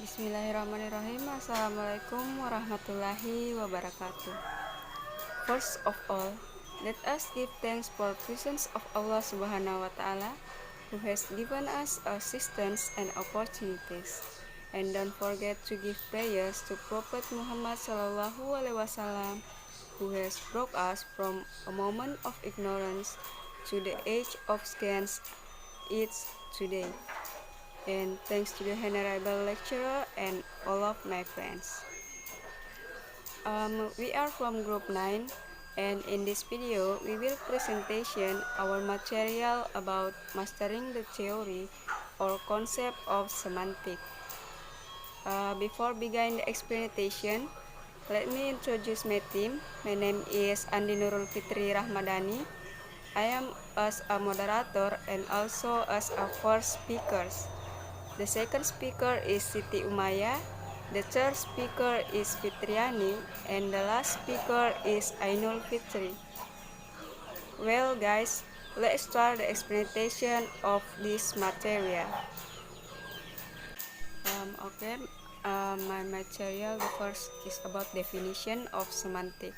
Bismillahirrahmanirrahim. Assalamualaikum warahmatullahi wabarakatuh. First of all, let us give thanks for presence of Allah Subhanahu wa Ta'ala, who has given us assistance and opportunities. And don't forget to give prayers to Prophet Muhammad Sallallahu Alaihi Wasallam, who has brought us from a moment of ignorance to the age of science it's today. And thanks to the honorable lecturer and all of my friends. We are from group 9, and in this video we will presentation our material about mastering the theory or concept of semantic. Before begin the explanation, let me introduce my team. My name is Andi Nurul Fitri Rahmadani. I am as a moderator and also as a first speaker. The second speaker is Siti Umaya, the third speaker is Fitriani, and the last speaker is Ainul Fitri. Well guys, let's start the explanation of this material. My material, the first is about definition of semantic.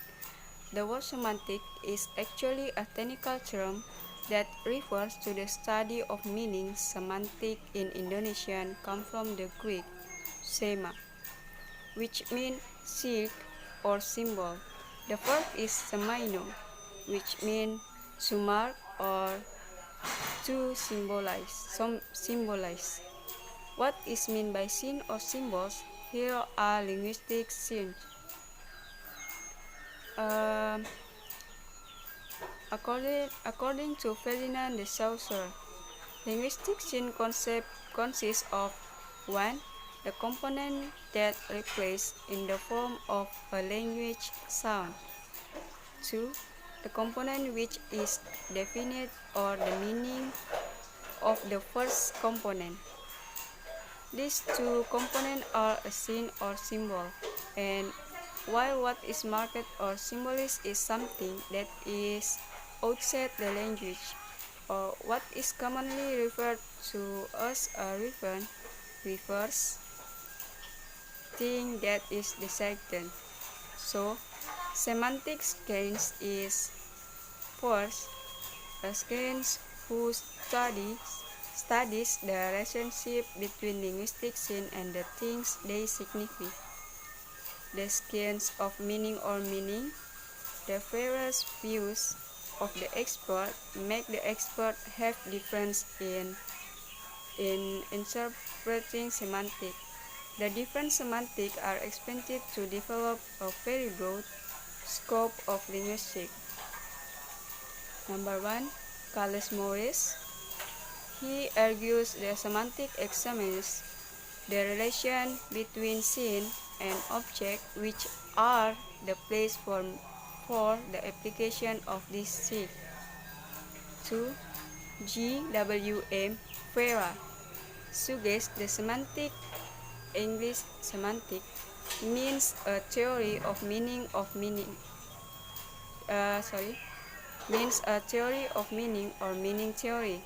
The word semantic is actually a technical term that refers to the study of meaning. Semantic in Indonesian come from the Greek sema, which means seek or symbol. The verb is semaino, which means to mark or to symbolize. What is meant by sign or symbols? Here are linguistic signs. According to Ferdinand de Saussure, linguistic sign concept consists of 1. The component that replaces in the form of a language sound. 2. The component which is definite or the meaning of the first component. These two components are a sign or symbol, and while what is marked or symbolized is something that is outside the language, or what is commonly referred to as a reverse thing that is dissected. So, semantics science is first a science who studies the relationship between linguistic signs and the things they signify. The science of meaning or meaning. The various views of the expert make the expert have difference in interpreting semantics. The different semantics are expected to develop a very broad scope of linguistics. Number 1, Carlos Morris. He argues the semantic examines the relation between scene and object, which are the place for the application of this scene. 2. G.W.M. Ferra suggests the semantic, English semantic, means a theory of meaning or meaning theory,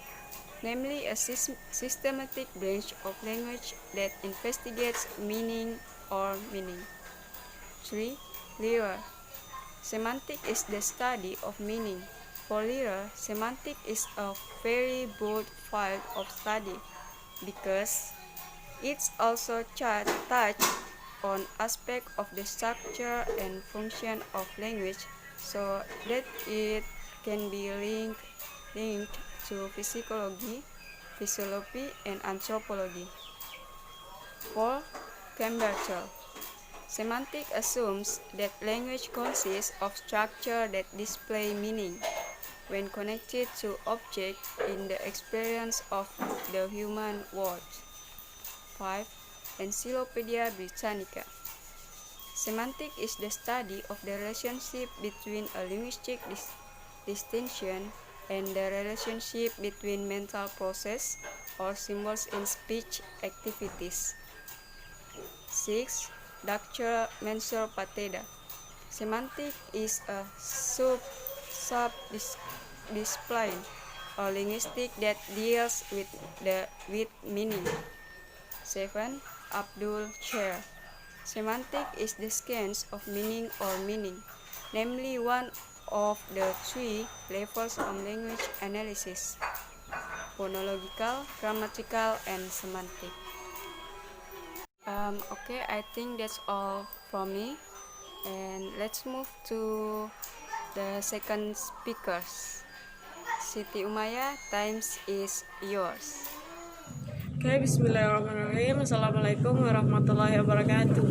namely a systematic branch of language that investigates meaning or meaning. 3. Lira. Semantic is the study of meaning. For Lira, semantic is a very broad field of study because it also touches on aspects of the structure and function of language, so that it can be linked to physiology, and anthropology. 4. Cambertel. Semantic assumes that language consists of structure that display meaning when connected to objects in the experience of the human world. 5. Encyclopedia Britannica. Semantic is the study of the relationship between a linguistic distinction and the relationship between mental process or symbols in speech activities. 6. Dr. Mensur Pateda. Semantic is a sub-discipline or linguistics that deals with meaning. 7. Abdul Chair. Semantic is the science of meaning or meaning, namely one of the three levels of language analysis: phonological, grammatical, and semantic. Okay, I think that's all from me. And let's move to the second speakers. Siti Umaya, time is yours. Okay, bismillahirrahmanirrahim. Assalamualaikum warahmatullahi wabarakatuh.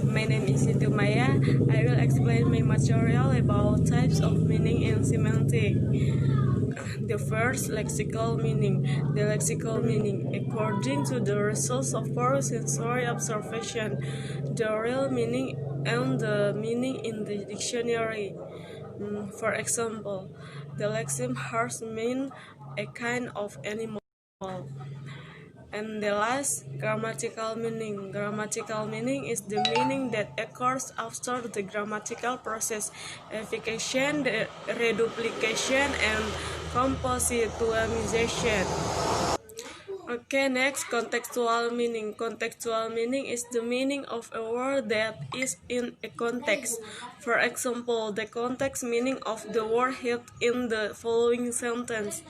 My name is Siti Maya. I will explain my material about types of meaning and semantic. The first, lexical meaning. The lexical meaning, according to the results of four sensory observation, the real meaning and the meaning in the dictionary. For example, the lexeme horse means a kind of animal. And the last, grammatical meaning. Grammatical meaning is the meaning that occurs after the grammatical process, affixation, reduplication, and compositalization. Okay, next, contextual meaning. Contextual meaning is the meaning of a word that is in a context. For example, the context meaning of the word hit in the following sentence.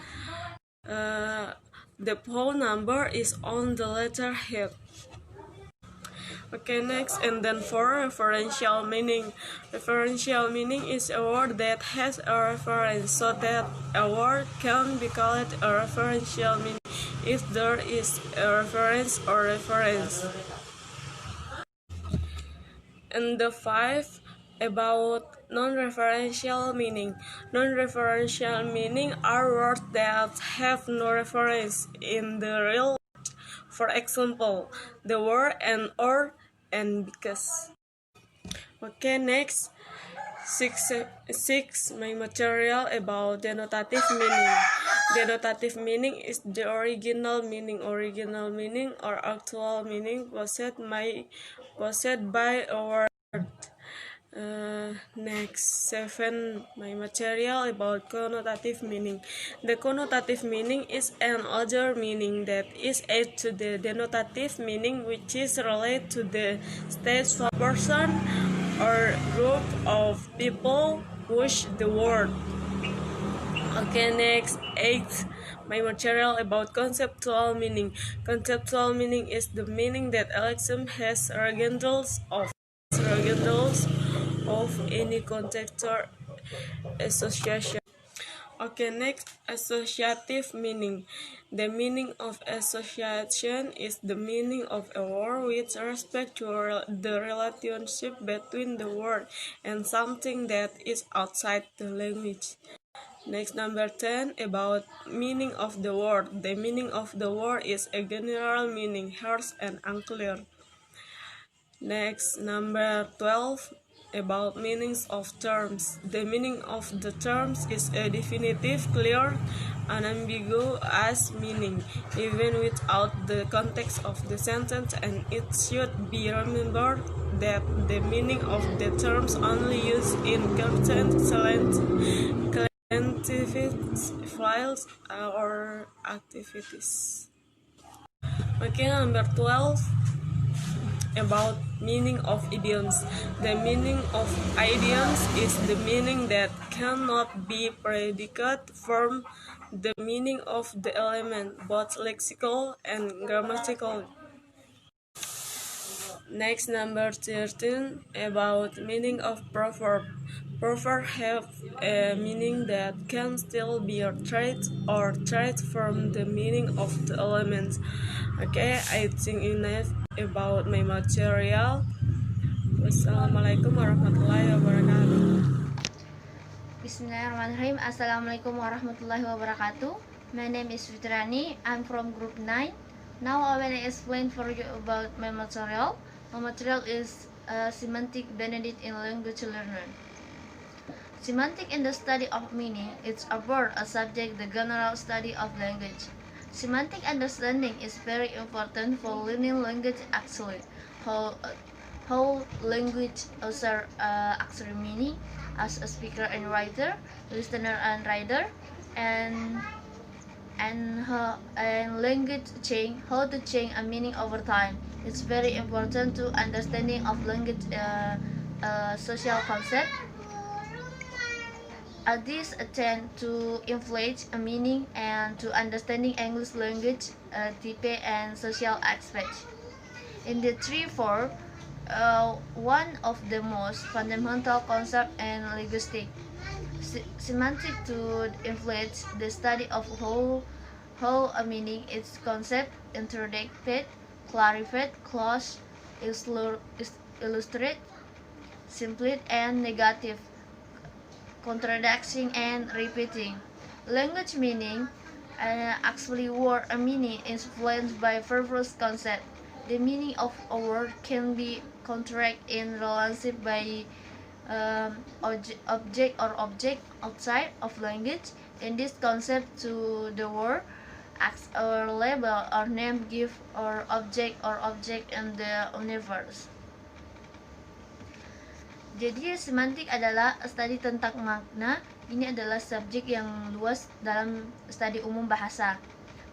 The phone number is on the letter head. Okay, next, and then for referential meaning. Referential meaning is a word that has a reference, so that a word can be called a referential meaning if there is a reference or reference. And the five, about non-referential meaning. Non-referential meaning are words that have no reference in the real world. For example, the word and, or, and because. Okay, next, six my material about denotative meaning. Denotative meaning is the original meaning or actual meaning possessed by a word. Next, seven my material about connotative meaning. The connotative meaning is an other meaning that is added to the denotative meaning, which is related to the state of a person or group of people whose the word. Okay, next, eight my material about conceptual meaning. Conceptual meaning is the meaning that a lexeme has regardless of any context or association. Okay, next, associative meaning. The meaning of association is the meaning of a word with respect to the relationship between the word and something that is outside the language. Next, number 10, about meaning of the word. The meaning of the word is a general meaning, harsh and unclear. Next, number 12, about meanings of terms. The meaning of the terms is a definitive, clear, unambiguous meaning, even without the context of the sentence, and it should be remembered that the meaning of the terms only used in scientific files or activities. Okay, number 12, about meaning of idioms. The meaning of idioms is the meaning that cannot be predicate from the meaning of the element, both lexical and grammatical. Next, number 13, about meaning of proverb. Proverb have a meaning that can still be traced from the meaning of the elements. Okay, I think enough about my material. Wassalamualaikum warahmatullahi wabarakatuh. Bismillahirrahmanirrahim. Assalamualaikum warahmatullahi wabarakatuh. My name is Fitrani. I'm from group 9. Now I will explain for you about my material. My material is Semantic Benedict in Language Learner. Semantic in the study of meaning. It's about a subject, the general study of language. Semantic understanding is very important for learning language actually. How language actually meaning as a speaker and writer, listener and writer, and language change, how to change a meaning over time. It's very important to understanding of language social concept. These tend to influence a meaning and to understanding English language type and social aspects. In the 3-4, one of the most fundamental concepts in linguistics, semantic to influence the study of how a meaning is concept, interdicted, clarified, close, illustrate, simplest, and negative, contradicting and repeating. Language meaning actually word a meaning is influenced by various concepts. The meaning of a word can be contract in relationship by object or object outside of language. In this concept to the word acts or label or name give or object in the universe. Jadi semantik adalah studi tentang makna. Ini adalah subjek yang luas dalam studi umum bahasa.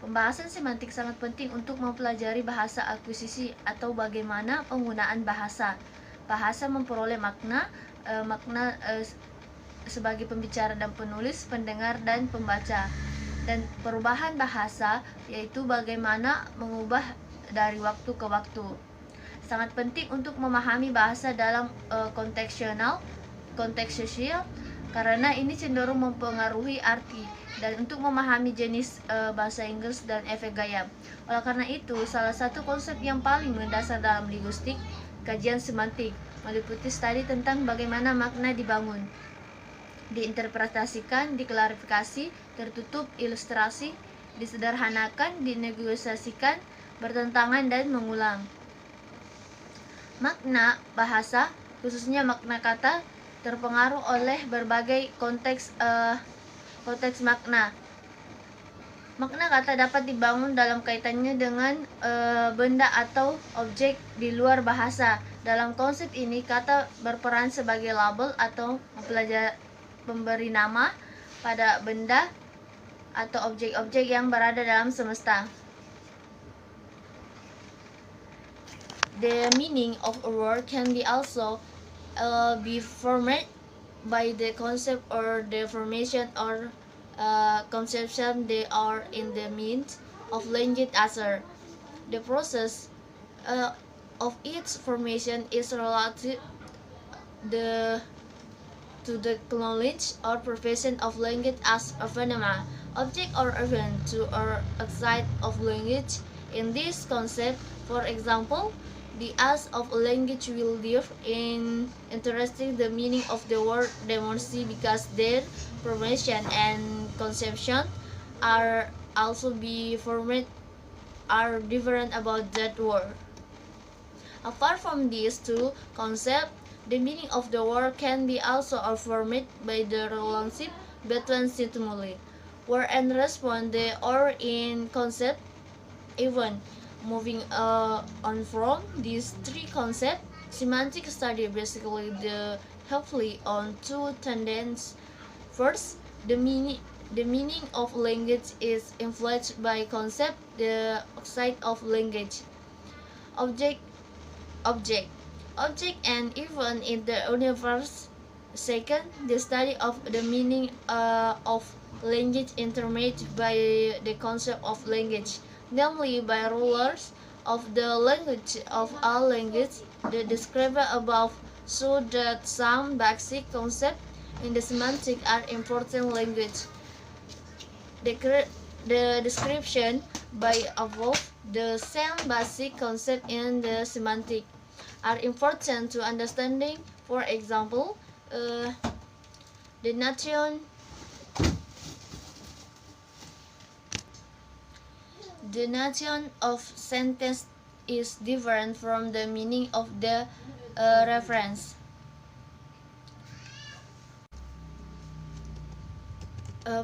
Pembahasan semantik sangat penting untuk mempelajari bahasa akuisisi atau bagaimana penggunaan bahasa. Bahasa memperoleh makna sebagai pembicara dan penulis, pendengar dan pembaca. Dan perubahan bahasa yaitu bagaimana mengubah dari waktu ke waktu. Sangat penting untuk memahami bahasa dalam konteks sosial karena ini cenderung mempengaruhi arti dan untuk memahami jenis bahasa Inggris dan efek gaya. Oleh karena itu, salah satu konsep yang paling mendasar dalam linguistik, kajian semantik, meliputi studi tentang bagaimana makna dibangun, diinterpretasikan, diklarifikasi, tertutup, ilustrasi, disederhanakan, dinegosiasikan, bertentangan, dan mengulang. Makna bahasa, khususnya makna kata, terpengaruh oleh berbagai konteks makna. Makna kata dapat dibangun dalam kaitannya dengan benda atau objek di luar bahasa. Dalam konsep ini, kata berperan sebagai label atau memberi nama pada benda atau objek-objek yang berada dalam semesta. The meaning of a word can be also be formed by the concept or the formation or conception they are in the means of language answer. The process of its formation is related to the knowledge or profession of language as a phenomenon, object or event to or outside of language. In this concept, for example, the use of a language will differ in interesting the meaning of the word demonstrate because their formation and conception are also be formed are different about that word. Apart from these two concepts, the meaning of the word can be also formed by the relationship between stimuli, where and respond they are in concept even. Moving on from these three concepts, semantic study basically helpfully on two tendencies. First, the meaning of language is influenced by concept the outside of language. Object, and even in the universe. Second, the study of the meaning of language intermediate by the concept of language, namely by rulers of the language of all languages, the described above, so that some basic concepts in the semantic are important language. The description by above, the same basic concept in the semantic are important to understanding. For example, the notion of sentence is different from the meaning of the reference.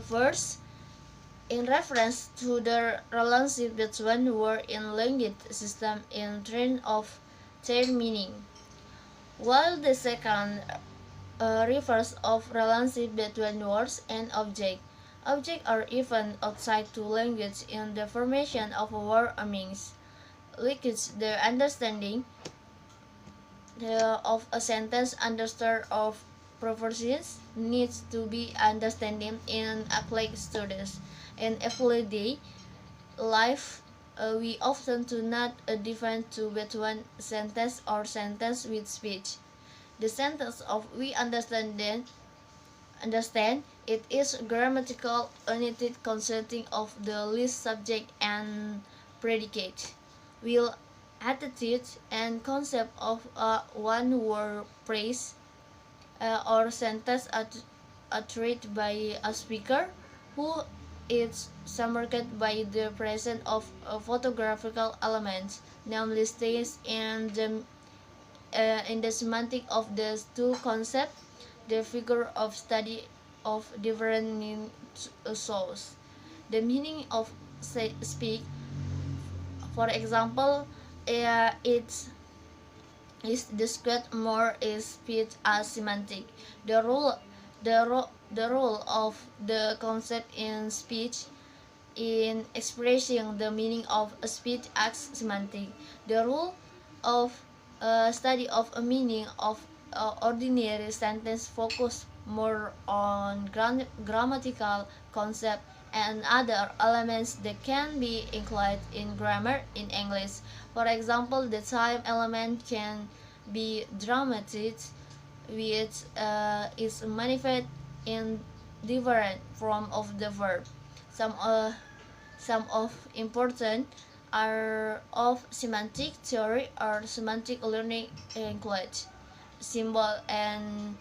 First, in reference to the relationship between word in language system in terms of their meaning, while the second refers of relationship between words and object. Objects are even outside to language in the formation of a word meanings. Liquids the understanding of a sentence understood of proportions needs to be understanding in academic studies. In everyday life, we often do not define to between sentence or sentence with speech. The sentence of we understand it is grammatical unity consisting of the least subject and predicate. Will attitude and concept of a one word phrase or sentence uttered by a speaker who is summarized by the presence of photographical elements, namely states in the semantic of the two concepts, the figure of study of different source. The meaning of speak, for example, it's is described more is speech as semantic. The rule, the role of the concept in speech in expressing the meaning of a speech as semantic. The rule of study of a meaning of ordinary sentence focus more on grammatical concept and other elements that can be included in grammar in English. For example, the time element can be dramatized, which is manifest in different form of the verb. Some some of important are of semantic theory or semantic learning include symbol and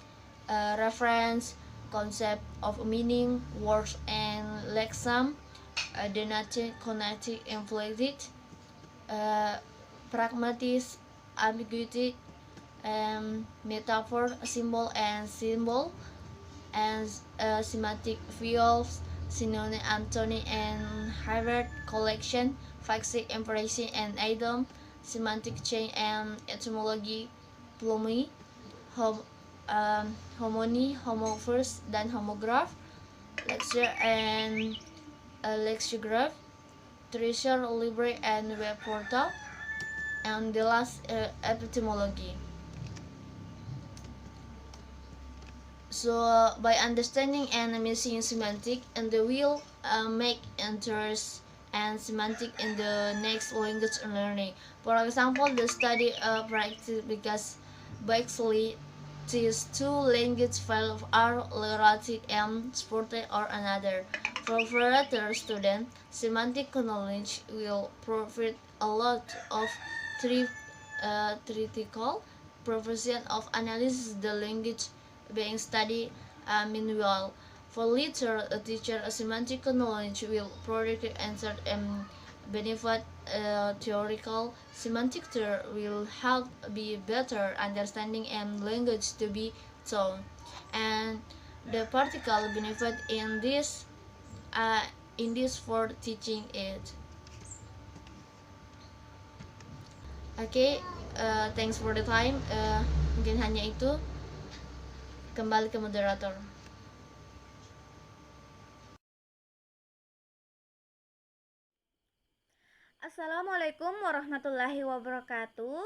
reference, concept of meaning, words and lexem, denoting, connected, inflected, pragmatic, ambiguity, metaphor, symbol, and semantic fields, synonym, antony, and hybrid collection, physics, impression, and idiom, semantic chain and etymology, plummy, hom, homony, homophones, dan homograph, lecture and lexicograph, treasure, library, and web portal, and the last epistemology. So by understanding and missing semantic, and the will make interest and semantic in the next language learning. For example, the study practice because basically these two language files are related and supported or another. For further student, semantic knowledge will provide a lot of theoretical profession of analysis the language being studied. Meanwhile, for later a teacher, a semantic knowledge will provide answer and benefit. Theoretical semantic theory will help be better understanding and language to be taught, and the practical benefit in this for teaching it. Okay, thanks for the time. Mungkin hanya itu. Kembali ke moderator. Assalamualaikum warahmatullahi wabarakatuh.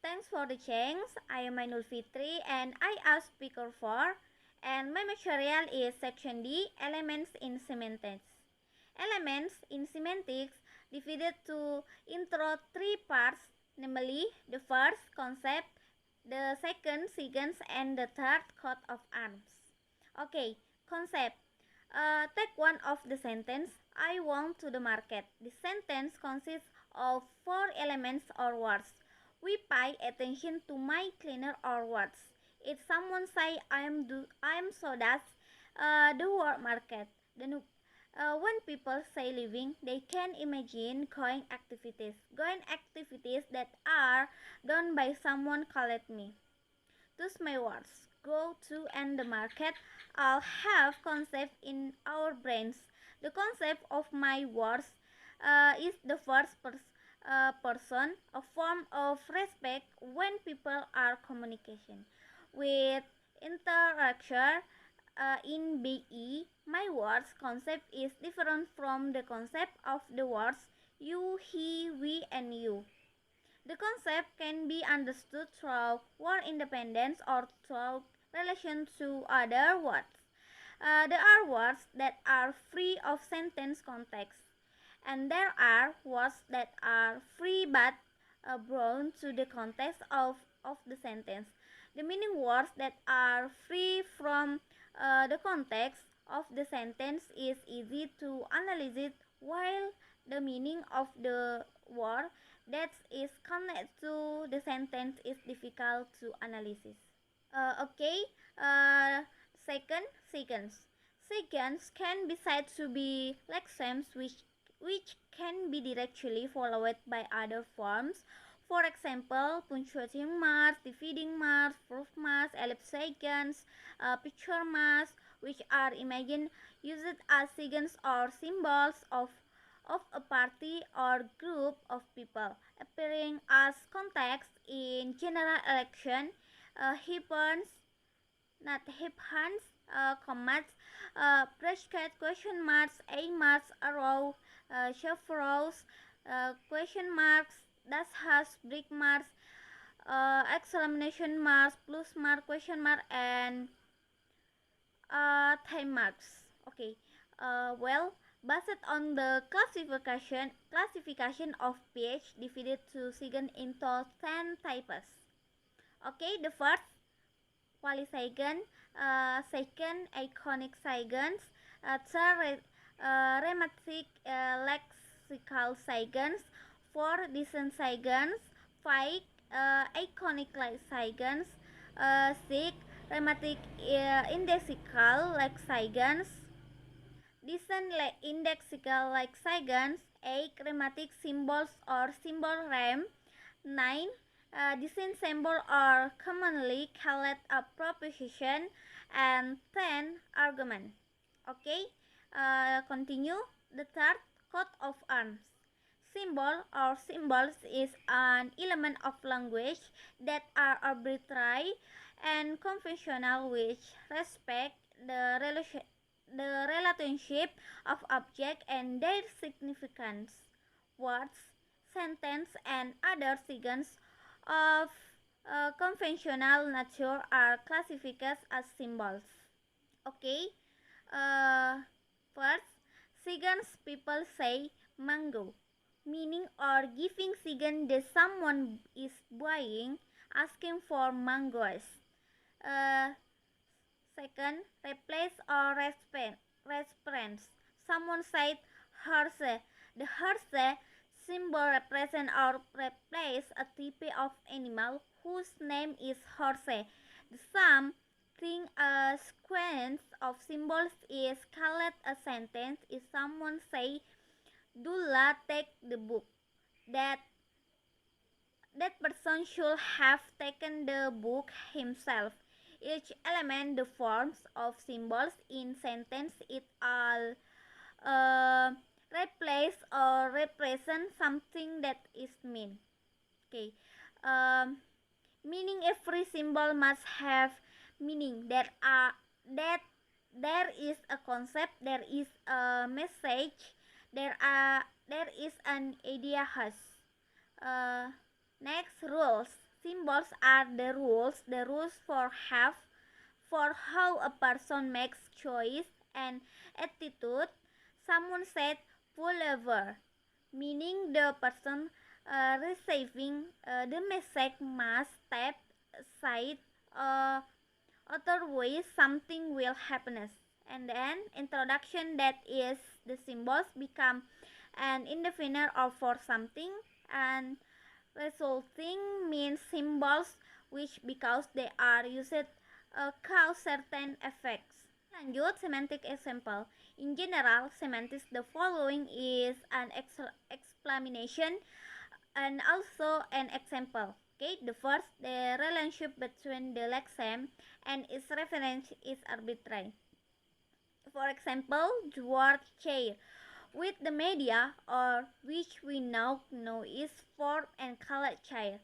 Thanks for the chance. I am Ainul Fitri and I am speaker 4, and my material is section D, elements in semantics. Elements in semantics divided into three parts, namely the first concept, the second sequence, and the third coat of arms. Okay, concept. Take one of the sentence. I want to the market. The sentence consists of four elements or words. We pay attention to my cleaner or words. If someone say I am so that's the word market. Then when people say living, they can imagine going activities that are done by someone called me. Thus my words, go to and the market, all have concept in our brains. The concept of my words is the person, a form of respect when people are communication. With interaction in BE, my words concept is different from the concept of the words you, he, we, and you. The concept can be understood through word independence or through relation to other words. There are words that are free of sentence context, and there are words that are free but bound to the context of the sentence. The meaning words that are free from the context of the sentence is easy to analyze it, while the meaning of the word that is connected to the sentence is difficult to analyze. Okay, uh, second, sequence. Sequence can be said to be lexemes which can be directly followed by other forms. For example, punctuation marks, dividing marks, proof marks, ellipse sequence, picture marks, which are imagined used as signs or symbols of a party or group of people, appearing as context in general election, hippons, not hippons, commas, bracket, question marks, a marks, arrow, chevron, question marks, dash hash, brick marks, exclamation marks, plus mark, question mark, and time marks. Okay. Well, based on the classification of page divided to second into 10 types. Okay, the first quasi-second, second iconic seconds, third rhematic lexical seconds, four distant seconds, five iconic seconds, six rhematic indexical lexical, distant indexical lexicons, 8 grammatic symbols or symbol rem, 9 distinct symbol are commonly called a proposition, and 10 argument. Okay, continue. The third, coat of arms. Symbol or symbols is an element of language that are arbitrary and conventional which respect the relationship of object and their significance. Words, sentence, and other signs of conventional nature are classified as symbols. Okay, uh, first, signs people say mango, meaning or giving sign that someone is buying, asking for mangoes. Uh, Second, replace or reference. Someone said horse. The horse symbol represent or replace a type of animal whose name is horse. The sum thing a sequence of symbols is called a sentence. If someone say, Dula take the book, that person should have taken the book himself. Each element, the forms of symbols in sentence, it all replace or represent something that is mean. Okay, um, meaning every symbol must have meaning. That there is a concept, there is a message, there is an idea has. Uh, Next, rules. Symbols are the rules for how a person makes choice and attitude. Someone said pullover, meaning the person receiving the message must step aside, uh, otherwise something will happen. And then introduction, that is the symbols become an indefinite or for something, and resulting means symbols which because they are used cause certain effects. Lanjut, semantic example. In general, semantics the following is an explanation and also an example. Okay, the first, the relationship between the lexeme and its reference is arbitrary. For example, the word chair with the media, or which we now know is form and color chair,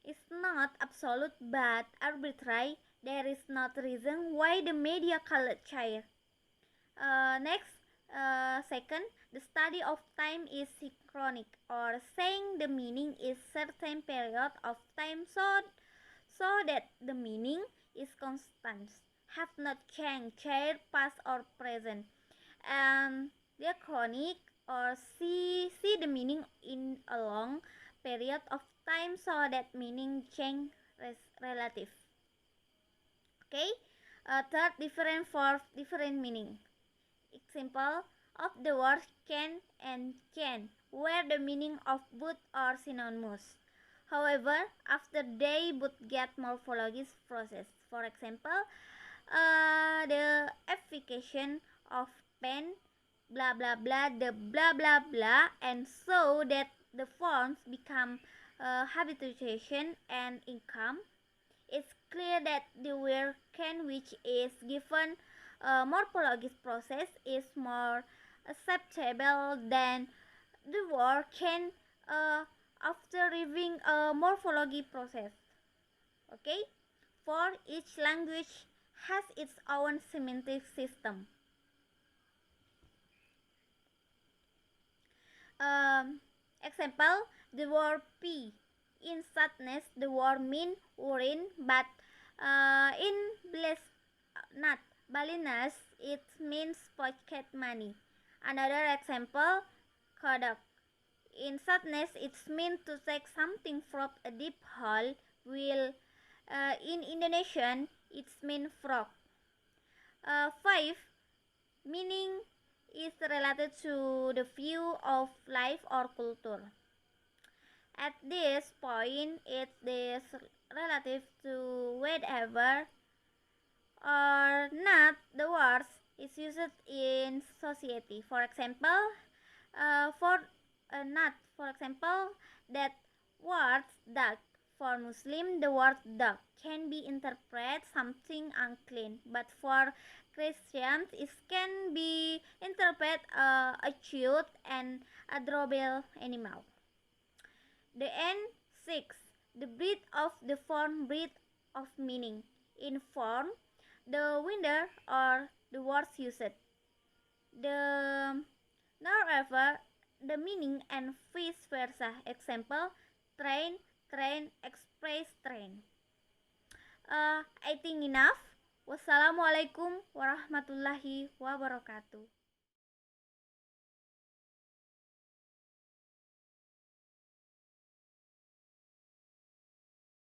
is not absolute but arbitrary. There is not reason why the media colored chair. Next, Second, the study of time is synchronic, or saying the meaning is certain period of time, so that the meaning is constant, have not changed, past or present. And diachronic, or see the meaning in a long period of time, so that meaning change relative. Okay. Third, different for different meaning. Example of the words can and can, where the meaning of both are synonymous. However, after they both get morphological process. For example, the application of pen, blah blah blah, the blah blah blah, and so that the forms become habituation and income. It's clear that the word can, which is given a morphological process, is more acceptable than the word can after reviewing a morphology process. Okay, for each language has its own semantic system. Example, the word pee. In sadness, the word mean urine, but in bliss, not balinas, it means pocket money. Another example, kodak. In sadness, it means to take something from a deep hole, while in Indonesian, it means frog. 5. Meaning is related to the view of life or culture. At this point, it is relative to whether or not the words is used in society. For example, for example, that word dog. For Muslim, the word dog can be interpreted something unclean, but for Christians, it can be interpreted a cute and adorable animal. The N 6. The breadth of the form, breadth of meaning. In form, the winder or the words used. The however, the meaning and vice versa. Example, train, train, express, train. I think enough. Wassalamualaikum warahmatullahi wabarakatuh.